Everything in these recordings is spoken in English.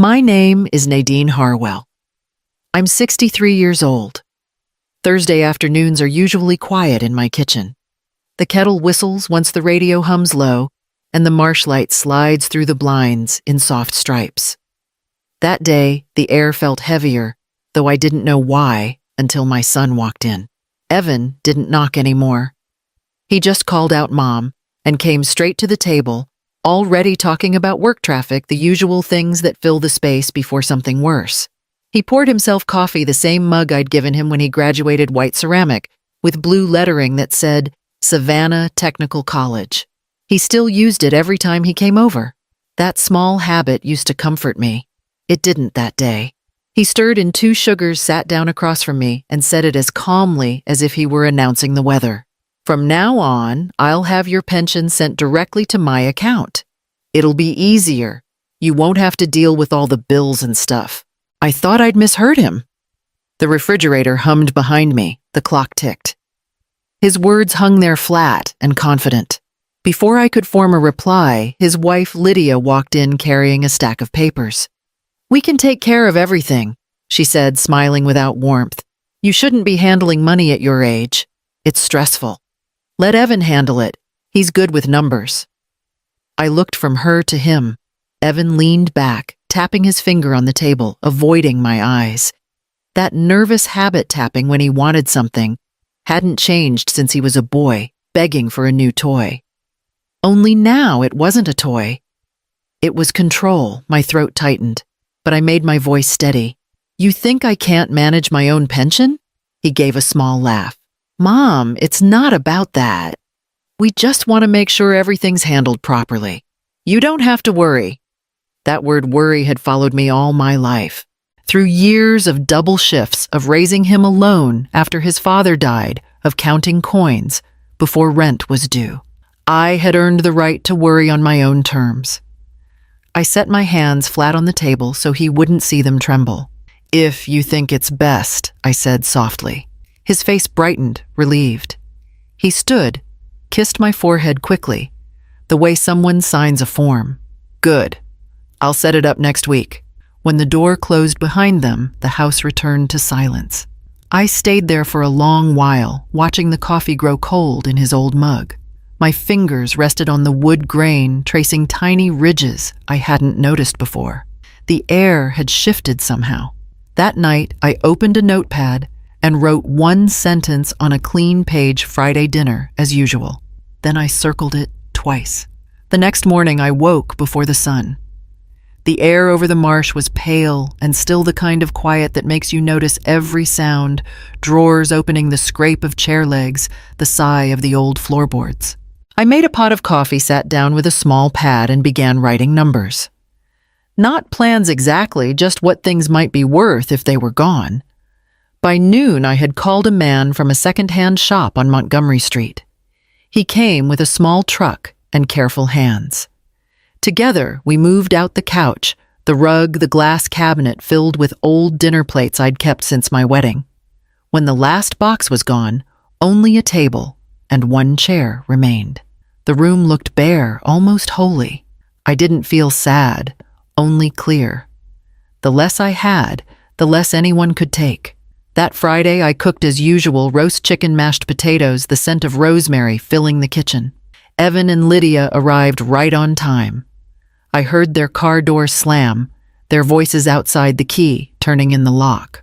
My name is Nadine Harwell. I'm 63 years old. Thursday afternoons are usually quiet in my kitchen. The kettle whistles once the radio hums low, and the marsh light slides through the blinds in soft stripes. That day, the air felt heavier, though I didn't know why until my son walked in. Evan didn't knock anymore. He just called out Mom and came straight to the table, already talking about work traffic, the usual things that fill the space before something worse. He poured himself coffee, the same mug I'd given him when he graduated, white ceramic, with blue lettering that said Savannah Technical College. He still used it every time he came over. That small habit used to comfort me. It didn't that day. He stirred in 2 sugars, sat down across from me, and said it as calmly as if he were announcing the weather. From now on, I'll have your pension sent directly to my account. It'll be easier. You won't have to deal with all the bills and stuff. I thought I'd misheard him. The refrigerator hummed behind me. The clock ticked. His words hung there flat and confident. Before I could form a reply, his wife Lydia walked in carrying a stack of papers. "We can take care of everything," she said, smiling without warmth. "You shouldn't be handling money at your age. It's stressful. Let Evan handle it. He's good with numbers." I looked from her to him. Evan leaned back, tapping his finger on the table, avoiding my eyes. That nervous habit tapping when he wanted something hadn't changed since he was a boy, begging for a new toy. Only now it wasn't a toy. It was control. My throat tightened, but I made my voice steady. "You think I can't manage my own pension?" He gave a small laugh. "Mom, it's not about that. We just want to make sure everything's handled properly. You don't have to worry." That word worry had followed me all my life. Through years of double shifts, of raising him alone after his father died, of counting coins before rent was due. I had earned the right to worry on my own terms. I set my hands flat on the table so he wouldn't see them tremble. "If you think it's best," I said softly. His face brightened, relieved. He stood, kissed my forehead quickly, the way someone signs a form. "Good. I'll set it up next week." When the door closed behind them, the house returned to silence. I stayed there for a long while, watching the coffee grow cold in his old mug. My fingers rested on the wood grain, tracing tiny ridges I hadn't noticed before. The air had shifted somehow. That night, I opened a notepad and wrote 1 sentence on a clean page, Friday dinner, as usual. Then I circled it twice. The next morning, I woke before the sun. The air over the marsh was pale and still, the kind of quiet that makes you notice every sound, drawers opening, the scrape of chair legs, the sigh of the old floorboards. I made a pot of coffee, sat down with a small pad, and began writing numbers. Not plans exactly, just what things might be worth if they were gone. By noon, I had called a man from a second-hand shop on Montgomery Street. He came with a small truck and careful hands. Together, we moved out the couch, the rug, the glass cabinet filled with old dinner plates I'd kept since my wedding. When the last box was gone, only a table and 1 chair remained. The room looked bare, almost holy. I didn't feel sad, only clear. The less I had, the less anyone could take. That Friday, I cooked as usual, roast chicken, mashed potatoes, the scent of rosemary filling the kitchen. Evan and Lydia arrived right on time. I heard their car door slam, their voices outside, the key turning in the lock.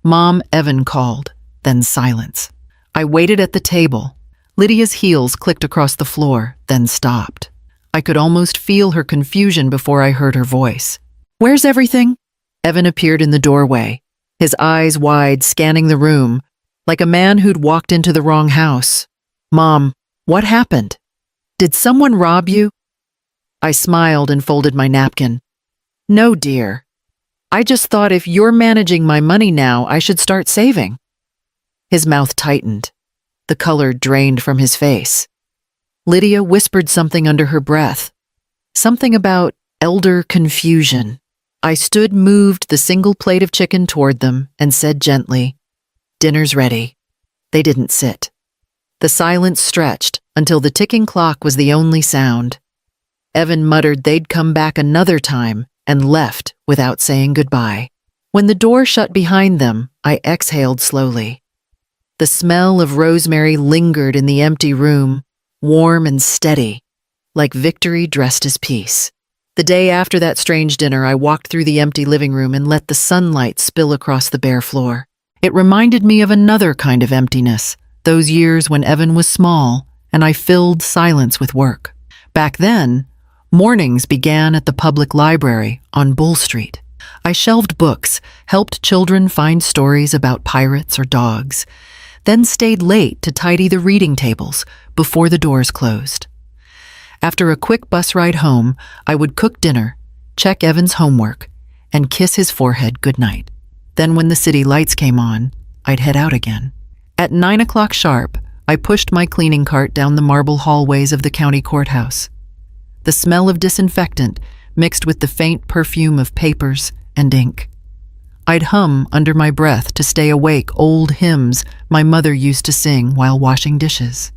"Mom," Evan called, then silence. I waited at the table. Lydia's heels clicked across the floor, then stopped. I could almost feel her confusion before I heard her voice. "Where's everything?" Evan appeared in the doorway, his eyes wide, scanning the room, like a man who'd walked into the wrong house. "Mom, what happened? Did someone rob you?" I smiled and folded my napkin. "No, dear. I just thought if you're managing my money now, I should start saving." His mouth tightened. The color drained from his face. Lydia whispered something under her breath. Something about elder confusion. I stood, moved the single plate of chicken toward them, and said gently, "Dinner's ready." They didn't sit. The silence stretched until the ticking clock was the only sound. Evan muttered they'd come back another time, and left without saying goodbye. When the door shut behind them, I exhaled slowly. The smell of rosemary lingered in the empty room, warm and steady, like victory dressed as peace. The day after that strange dinner, I walked through the empty living room and let the sunlight spill across the bare floor. It reminded me of another kind of emptiness, those years when Evan was small and I filled silence with work. Back then, mornings began at the public library on Bull Street. I shelved books, helped children find stories about pirates or dogs, then stayed late to tidy the reading tables before the doors closed. After a quick bus ride home, I would cook dinner, check Evan's homework, and kiss his forehead goodnight. Then when the city lights came on, I'd head out again. At 9 o'clock sharp, I pushed my cleaning cart down the marble hallways of the county courthouse. The smell of disinfectant mixed with the faint perfume of papers and ink. I'd hum under my breath to stay awake old hymns my mother used to sing while washing dishes.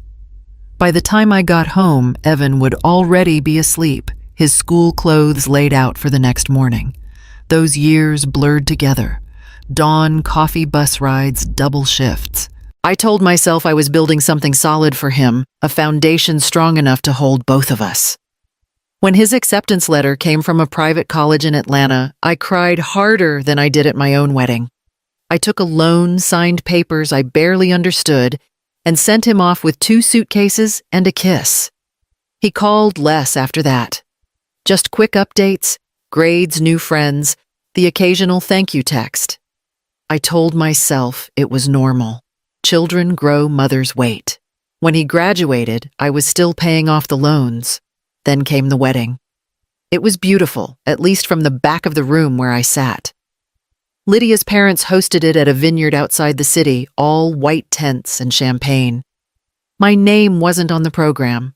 By the time I got home, Evan would already be asleep, his school clothes laid out for the next morning. Those years blurred together. Dawn, coffee, bus rides, double shifts. I told myself I was building something solid for him, a foundation strong enough to hold both of us. When his acceptance letter came from a private college in Atlanta, I cried harder than I did at my own wedding. I took a loan, signed papers I barely understood, and sent him off with 2 suitcases and a kiss. He called less after that. Just quick updates, grades, new friends, the occasional thank you text. I told myself it was normal. Children grow, mothers wait. When he graduated, I was still paying off the loans. Then came the wedding. It was beautiful, at least from the back of the room where I sat. Lydia's parents hosted it at a vineyard outside the city, all white tents and champagne. My name wasn't on the program.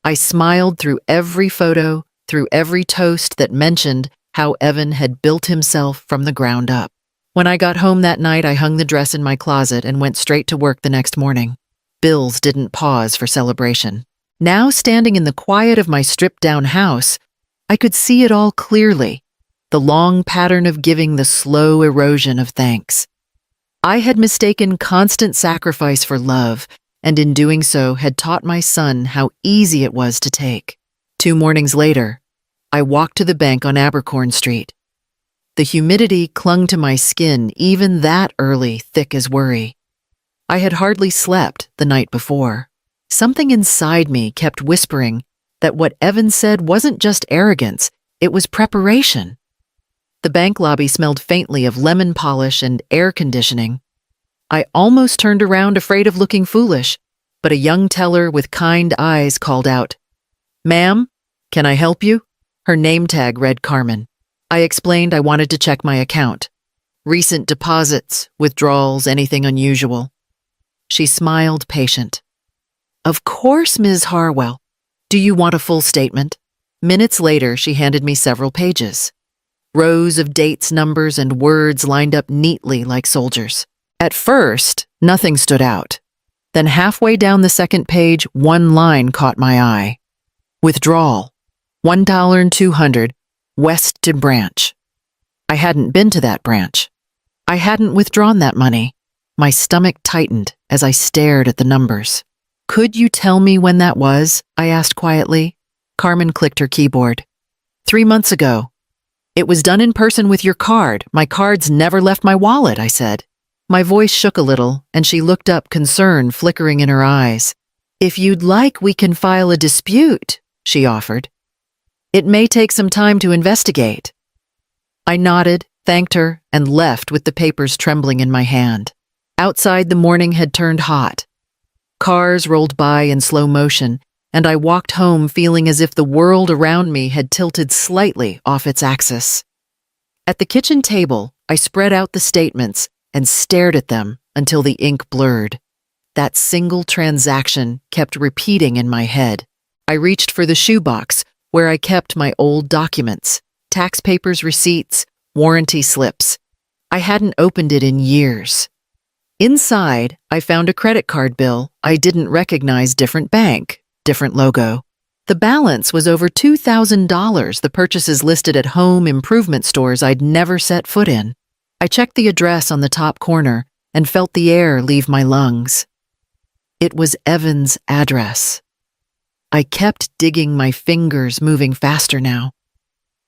I smiled through every photo, through every toast that mentioned how Evan had built himself from the ground up. When I got home that night, I hung the dress in my closet and went straight to work the next morning. Bills didn't pause for celebration. Now, standing in the quiet of my stripped-down house, I could see it all clearly, the long pattern of giving, the slow erosion of thanks. I had mistaken constant sacrifice for love, and in doing so had taught my son how easy it was to take. 2 mornings later, I walked to the bank on Abercorn Street. The humidity clung to my skin even that early, thick as worry. I had hardly slept the night before. Something inside me kept whispering that what Evan said wasn't just arrogance, it was preparation. The bank lobby smelled faintly of lemon polish and air conditioning. I almost turned around, afraid of looking foolish, but a young teller with kind eyes called out, "Ma'am, can I help you?" Her name tag read Carmen. I explained I wanted to check my account. Recent deposits, withdrawals, anything unusual. She smiled, patient. "Of course, Ms. Harwell. Do you want a full statement?" Minutes later, she handed me several pages. Rows of dates, numbers, and words lined up neatly like soldiers. At first, nothing stood out. Then halfway down the second page, one line caught my eye. Withdrawal, $1.200, Weston Branch. I hadn't been to that branch. I hadn't withdrawn that money. My stomach tightened as I stared at the numbers. "Could you tell me when that was?" I asked quietly. Carmen clicked her keyboard. 3 months ago. "It was done in person with your card. My cards never left my wallet," I said. My voice shook a little, and she looked up, concern flickering in her eyes. "If you'd like, we can file a dispute," she offered. "It may take some time to investigate." I nodded, thanked her, and left with the papers trembling in my hand. Outside, the morning had turned hot. Cars rolled by in slow motion, and I walked home feeling as if the world around me had tilted slightly off its axis. At the kitchen table, I spread out the statements and stared at them until the ink blurred. That single transaction kept repeating in my head. I reached for the shoebox where I kept my old documents, tax papers, receipts, warranty slips. I hadn't opened it in years. Inside, I found a credit card bill I didn't recognize, different bank, different logo. The balance was over $2,000, the purchases listed at home improvement stores I'd never set foot in. I checked the address on the top corner and felt the air leave my lungs. It was Evan's address. I kept digging, my fingers moving faster now.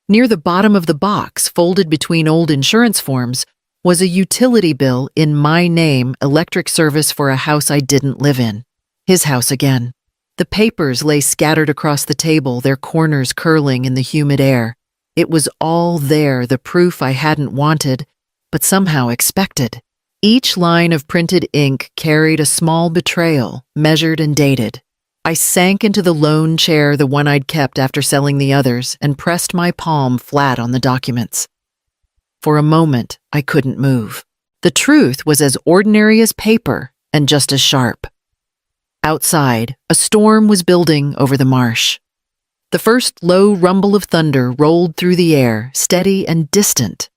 Near the bottom of the box, folded between old insurance forms, was a utility bill in my name, electric service for a house I didn't live in. His house again. The papers lay scattered across the table, their corners curling in the humid air. It was all there, the proof I hadn't wanted, but somehow expected. Each line of printed ink carried a small betrayal, measured and dated. I sank into the lone chair, the one I'd kept after selling the others, and pressed my palm flat on the documents. For a moment, I couldn't move. The truth was as ordinary as paper and just as sharp. Outside, a storm was building over the marsh. The first low rumble of thunder rolled through the air, steady and distant,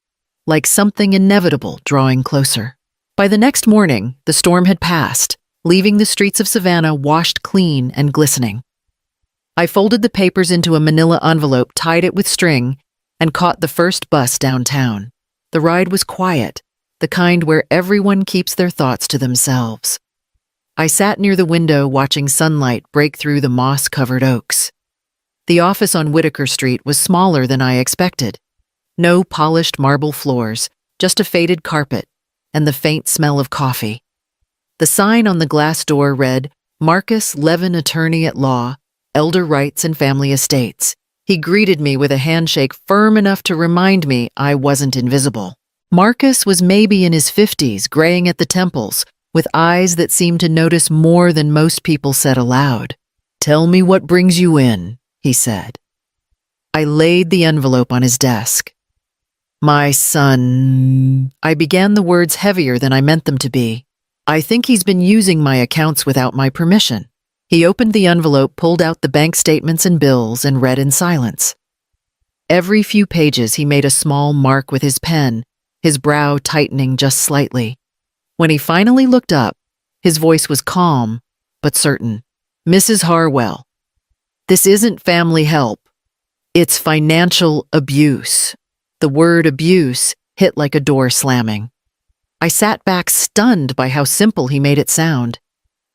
like something inevitable drawing closer. By the next morning, the storm had passed, leaving the streets of Savannah washed clean and glistening. I folded the papers into a manila envelope, tied it with string, and caught the first bus downtown. The ride was quiet, the kind where everyone keeps their thoughts to themselves. I sat near the window watching sunlight break through the moss-covered oaks. The office on Whitaker Street was smaller than I expected. No polished marble floors, just a faded carpet, and the faint smell of coffee. The sign on the glass door read, Marcus Levin, Attorney at Law, Elder Rights and Family Estates. He greeted me with a handshake firm enough to remind me I wasn't invisible. Marcus was maybe in his 50s, graying at the temples, with eyes that seemed to notice more than most people said aloud. "Tell me what brings you in," he said. I laid the envelope on his desk. "My son," I began, the words heavier than I meant them to be. "I think he's been using my accounts without my permission." He opened the envelope, pulled out the bank statements and bills, and read in silence. Every few pages he made a small mark with his pen, his brow tightening just slightly. When he finally looked up, his voice was calm, but certain. "Mrs. Harwell, this isn't family help. It's financial abuse." The word abuse hit like a door slamming. I sat back, stunned by how simple he made it sound.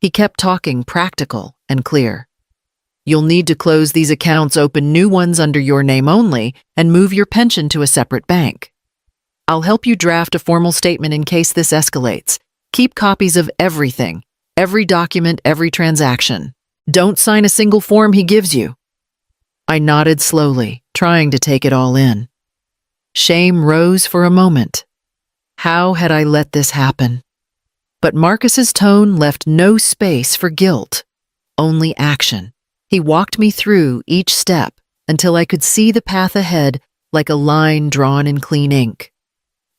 He kept talking, practical and clear. "You'll need to close these accounts, open new ones under your name only, and move your pension to a separate bank. I'll help you draft a formal statement in case this escalates. Keep copies of everything, every document, every transaction. Don't sign a single form he gives you." I nodded slowly, trying to take it all in. Shame rose for a moment. How had I let this happen? But Marcus's tone left no space for guilt, only action. He walked me through each step until I could see the path ahead like a line drawn in clean ink.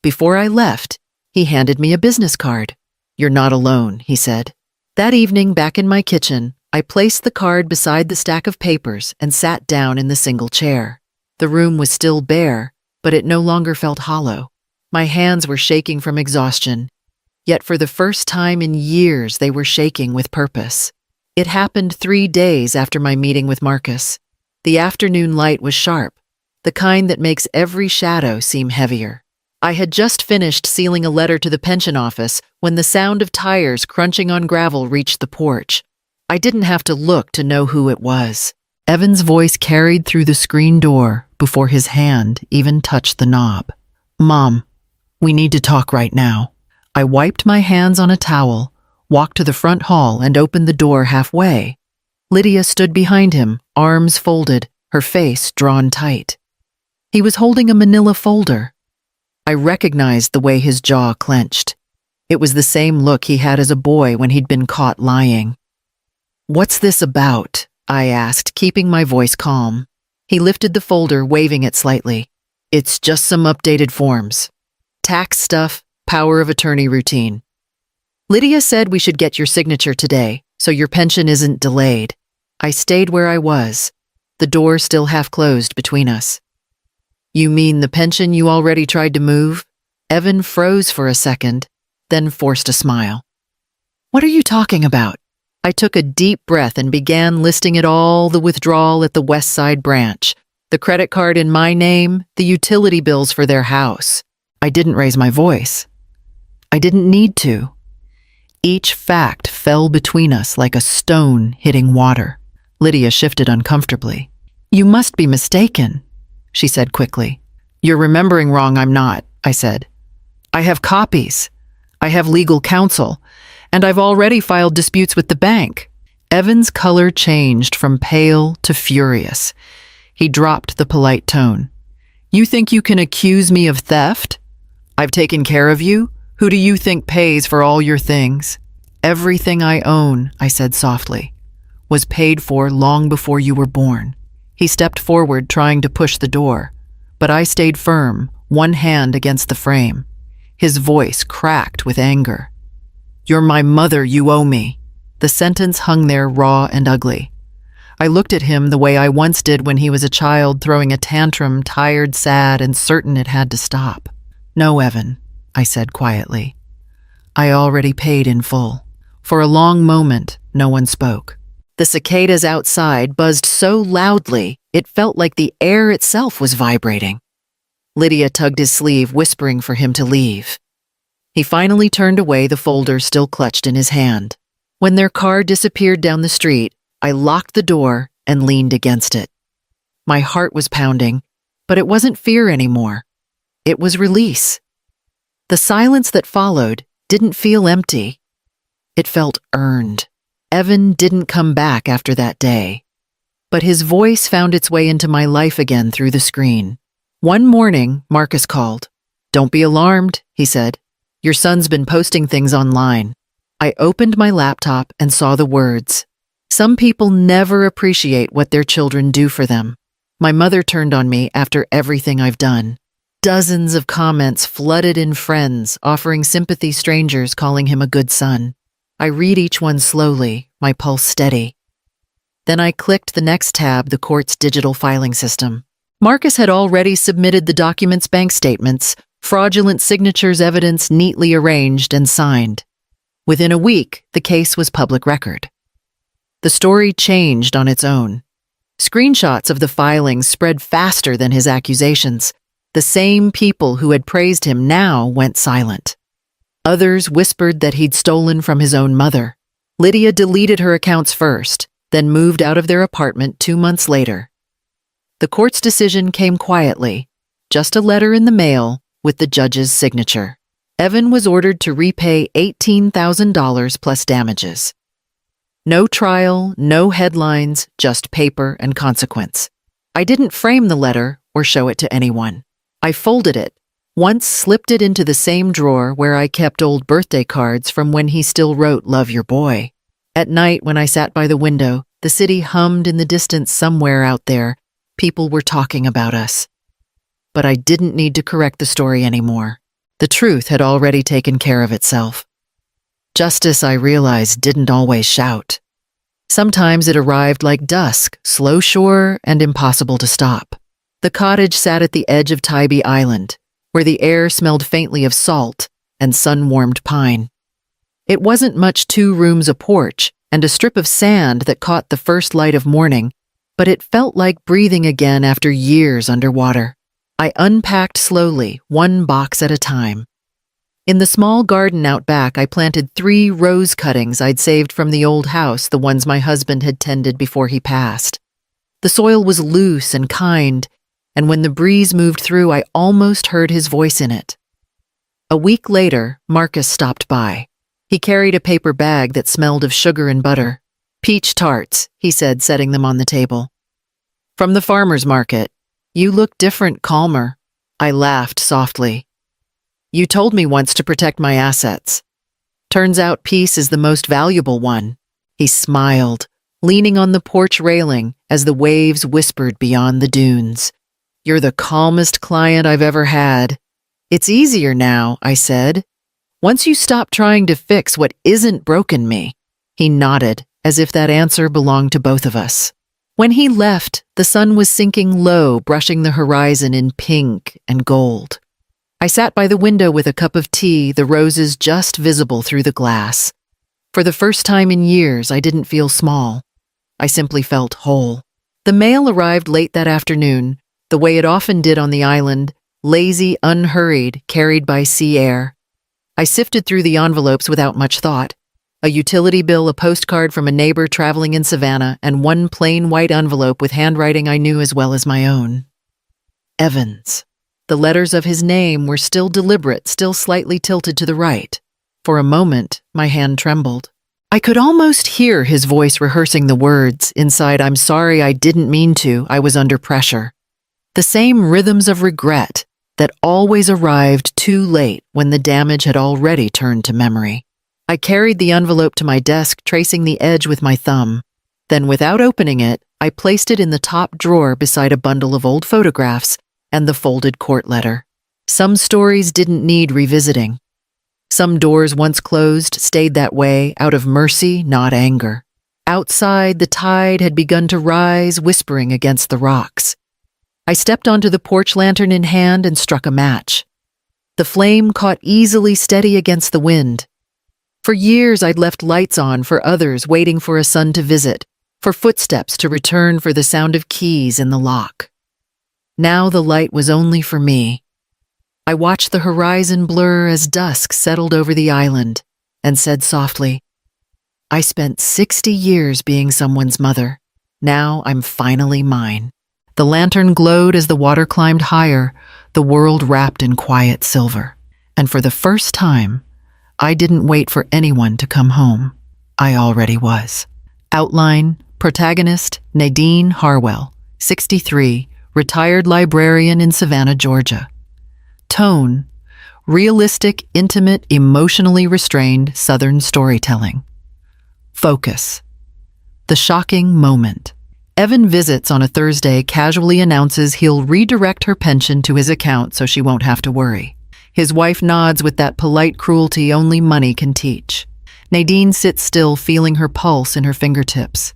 Before I left, he handed me a business card. "You're not alone," he said. That evening, back in my kitchen, I placed the card beside the stack of papers and sat down in the single chair. The room was still bare, but it no longer felt hollow. My hands were shaking from exhaustion, yet for the first time in years they were shaking with purpose. It happened 3 days after my meeting with Marcus. The afternoon light was sharp, the kind that makes every shadow seem heavier. I had just finished sealing a letter to the pension office when the sound of tires crunching on gravel reached the porch. I didn't have to look to know who it was. Evan's voice carried through the screen door before his hand even touched the knob. "Mom, we need to talk right now." I wiped my hands on a towel, walked to the front hall, and opened the door halfway. Lydia stood behind him, arms folded, her face drawn tight. He was holding a manila folder. I recognized the way his jaw clenched. It was the same look he had as a boy when he'd been caught lying. "What's this about?" I asked, keeping my voice calm. He lifted the folder, waving it slightly. "It's just some updated forms. Tax stuff, power of attorney routine. Lydia said we should get your signature today, so your pension isn't delayed." I stayed where I was, the door still half closed between us. "You mean the pension you already tried to move?" Evan froze for a second, then forced a smile. "What are you talking about?" I took a deep breath and began listing it all: the withdrawal at the West Side branch, the credit card in my name, the utility bills for their house. I didn't raise my voice. I didn't need to. Each fact fell between us like a stone hitting water. Lydia shifted uncomfortably. "You must be mistaken," she said quickly. "You're remembering wrong, I'm not," I said. "I have copies. I have legal counsel, and I've already filed disputes with the bank." Evan's color changed from pale to furious. He dropped the polite tone. "You think you can accuse me of theft? I've taken care of you. Who do you think pays for all your things?" "Everything I own," I said softly, "was paid for long before you were born." He stepped forward, trying to push the door, but I stayed firm, one hand against the frame. His voice cracked with anger. "You're my mother, you owe me." The sentence hung there raw and ugly. I looked at him the way I once did when he was a child, throwing a tantrum, tired, sad, and certain it had to stop. "No, Evan," I said quietly. "I already paid in full." For a long moment, no one spoke. The cicadas outside buzzed so loudly, it felt like the air itself was vibrating. Lydia tugged his sleeve, whispering for him to leave. He finally turned away, the folder still clutched in his hand. When their car disappeared down the street, I locked the door and leaned against it. My heart was pounding, but it wasn't fear anymore. It was release. The silence that followed didn't feel empty. It felt earned. Evan didn't come back after that day, but his voice found its way into my life again through the screen. One morning, Marcus called. "Don't be alarmed," he said. "Your son's been posting things online." I opened my laptop and saw the words. "Some people never appreciate what their children do for them." My mother turned on me after everything I've done. Dozens of comments flooded in, friends offering sympathy, strangers calling him a good son. I read each one slowly, my pulse steady. Then I clicked the next tab, the court's digital filing system. Marcus had already submitted the documents, bank statements, fraudulent signatures, evidence neatly arranged and signed. Within a week, the case was public record. The story changed on its own. Screenshots of the filings spread faster than his accusations. The same people who had praised him now went silent. Others whispered that he'd stolen from his own mother. Lydia deleted her accounts first, then moved out of their apartment 2 months later. The court's decision came quietly, just a letter in the mail with the judge's signature. Evan was ordered to repay $18,000 plus damages. No trial, no headlines, just paper and consequence. I didn't frame the letter or show it to anyone. I folded it, once slipped it into the same drawer where I kept old birthday cards from when he still wrote "Love your boy." At night, when I sat by the window, the city hummed in the distance. Somewhere out there, people were talking about us. But I didn't need to correct the story anymore. The truth had already taken care of itself. Justice, I realized, didn't always shout. Sometimes it arrived like dusk, slow shore and impossible to stop. The cottage sat at the edge of Tybee Island, where the air smelled faintly of salt and sun-warmed pine. It wasn't much: 2 rooms, a porch, and a strip of sand that caught the first light of morning, but it felt like breathing again after years underwater. I unpacked slowly, 1 box at a time. In the small garden out back, I planted 3 rose cuttings I'd saved from the old house, the ones my husband had tended before he passed. The soil was loose and kind, and when the breeze moved through, I almost heard his voice in it. A week later, Marcus stopped by. He carried a paper bag that smelled of sugar and butter. "Peach tarts," he said, setting them on the table. "From the farmer's market. You look different, calmer." I laughed softly. "You told me once to protect my assets. Turns out peace is the most valuable one." He smiled, leaning on the porch railing as the waves whispered beyond the dunes. "You're the calmest client I've ever had." "It's easier now," I said. "Once you stop trying to fix what isn't broken me." He nodded, as if that answer belonged to both of us. When he left, the sun was sinking low, brushing the horizon in pink and gold. I sat by the window with a cup of tea, the roses just visible through the glass. For the first time in years, I didn't feel small. I simply felt whole. The mail arrived late that afternoon, the way it often did on the island, lazy, unhurried, carried by sea air. I sifted through the envelopes without much thought. A utility bill, a postcard from a neighbor traveling in Savannah, and one plain white envelope with handwriting I knew as well as my own. Evans. The letters of his name were still deliberate, still slightly tilted to the right. For a moment, my hand trembled. I could almost hear his voice rehearsing the words. Inside, "I'm sorry, I didn't mean to, I was under pressure." The same rhythms of regret that always arrived too late when the damage had already turned to memory. I carried the envelope to my desk, tracing the edge with my thumb. Then, without opening it, I placed it in the top drawer beside a bundle of old photographs and the folded court letter. Some stories didn't need revisiting. Some doors once closed stayed that way out of mercy, not anger. Outside, the tide had begun to rise, whispering against the rocks. I stepped onto the porch, lantern in hand, and struck a match. The flame caught easily, steady against the wind. For years, I'd left lights on for others, waiting for a son to visit, for footsteps to return, for the sound of keys in the lock. Now the light was only for me. I watched the horizon blur as dusk settled over the island and said softly, "I spent 60 years being someone's mother. Now I'm finally mine." The lantern glowed as the water climbed higher, the world wrapped in quiet silver. And for the first time, I didn't wait for anyone to come home. I already was. Outline, protagonist, Nadine Harwell, 63, retired librarian in Savannah, Georgia. Tone, realistic, intimate, emotionally restrained Southern storytelling. Focus, the shocking moment. Evan visits on a Thursday, casually announces he'll redirect her pension to his account so she won't have to worry. His wife nods with that polite cruelty only money can teach. Nadine sits still, feeling her pulse in her fingertips.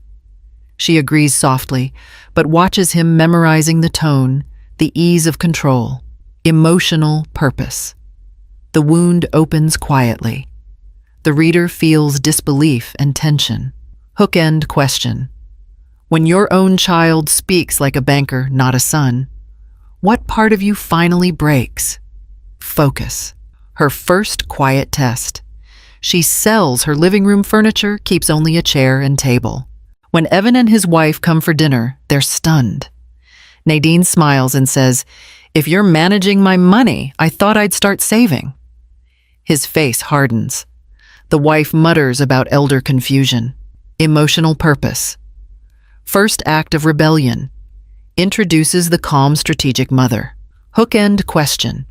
She agrees softly, but watches him, memorizing the tone, the ease of control. Emotional purpose. The wound opens quietly. The reader feels disbelief and tension. Hook-end question. When your own child speaks like a banker, not a son, what part of you finally breaks? Focus. Her first quiet test. She sells her living room furniture, keeps only a chair and table. When Evan and his wife come for dinner, they're stunned. Nadine smiles and says, "If you're managing my money, I thought I'd start saving." His face hardens. The wife mutters about elder confusion. Emotional purpose. First act of rebellion. Introduces the calm, strategic mother. Hook-end question.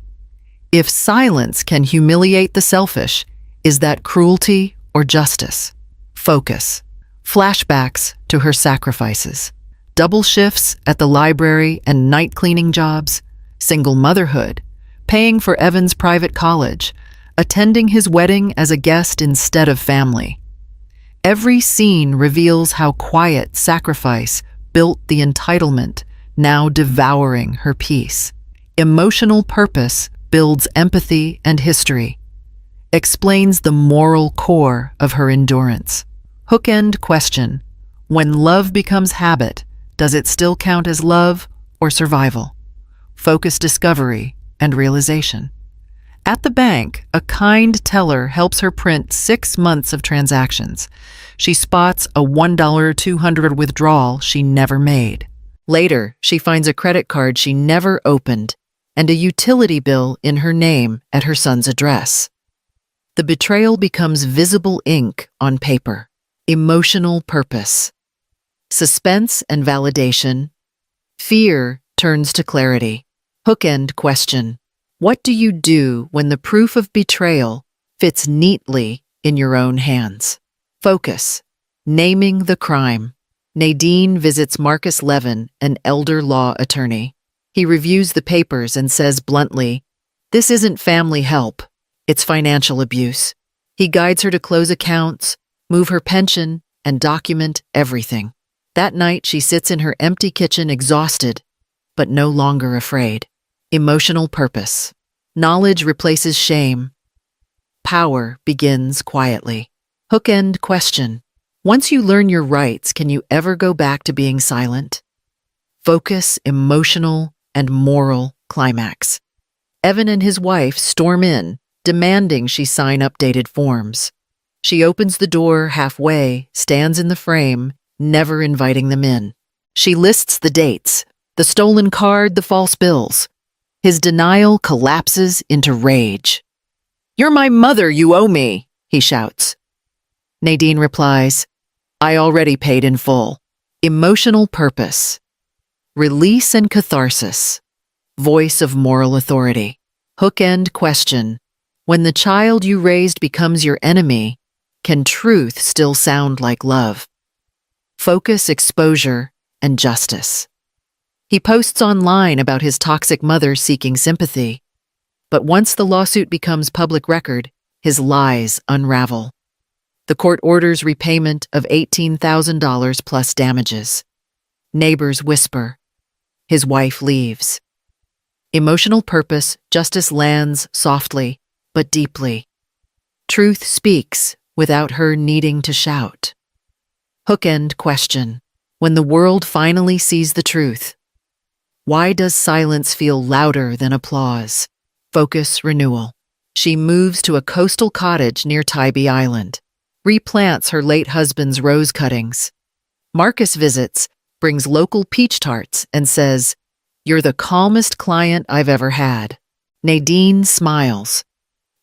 If silence can humiliate the selfish, is that cruelty or justice? Focus. Flashbacks to her sacrifices. Double shifts at the library and night cleaning jobs. Single motherhood. Paying for Evan's private college. Attending his wedding as a guest instead of family. Every scene reveals how quiet sacrifice built the entitlement, now devouring her peace. Emotional purpose builds empathy and history. Explains the moral core of her endurance. Hook-end question. When love becomes habit, does it still count as love or survival? Focus discovery and realization. At the bank, a kind teller helps her print 6 months of transactions. She spots a $1 or $200 withdrawal she never made. Later, she finds a credit card she never opened and a utility bill in her name at her son's address. The betrayal becomes visible ink on paper. Emotional purpose. Suspense and validation. Fear turns to clarity. Hook-end question. What do you do when the proof of betrayal fits neatly in your own hands? Focus. Naming the crime. Nadine visits Marcus Levin, an elder law attorney. He reviews the papers and says bluntly, "This isn't family help, it's financial abuse." He guides her to close accounts, move her pension, and document everything. That night, she sits in her empty kitchen, exhausted, but no longer afraid. Emotional purpose. Knowledge replaces shame. Power begins quietly. Hook-end question. Once you learn your rights, can you ever go back to being silent? Focus, emotional, and moral climax. Evan and his wife storm in, demanding she sign updated forms. She opens the door halfway, stands in the frame, never inviting them in. She lists the dates, the stolen card, the false bills. His denial collapses into rage. "You're my mother, you owe me," he shouts. Nadine replies, "I already paid in full." Emotional purpose. Release and catharsis. Voice of moral authority. Hook-end question. When the child you raised becomes your enemy, can truth still sound like love? Focus, exposure, and justice. He posts online about his toxic mother seeking sympathy. But once the lawsuit becomes public record, his lies unravel. The court orders repayment of $18,000 plus damages. Neighbors whisper. His wife leaves. Emotional purpose, justice lands softly, but deeply. Truth speaks without her needing to shout. Hook-end question. When the world finally sees the truth, why does silence feel louder than applause? Focus, renewal. She moves to a coastal cottage near Tybee Island, replants her late husband's rose cuttings. Marcus visits, brings local peach tarts, and says, "You're the calmest client I've ever had." Nadine smiles.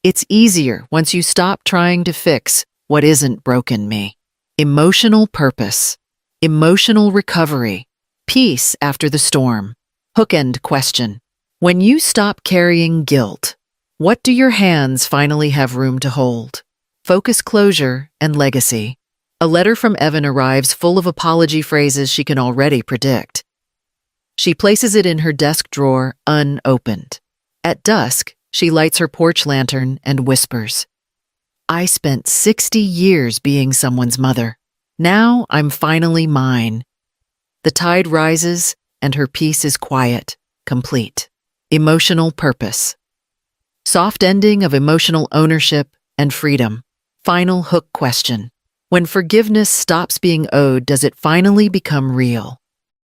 It's easier once you stop trying to fix what isn't broken me. Emotional purpose. Emotional recovery. Peace after the storm. Hook-end question. When you stop carrying guilt, what do your hands finally have room to hold? Focus, closure, and legacy. A letter from Evan arrives full of apology phrases she can already predict. She places it in her desk drawer, unopened. At dusk, she lights her porch lantern and whispers, "I spent 60 years being someone's mother. Now I'm finally mine." The tide rises, and her peace is quiet, complete. Emotional purpose. Soft ending of emotional ownership and freedom. Final hook question. When forgiveness stops being owed, does it finally become real?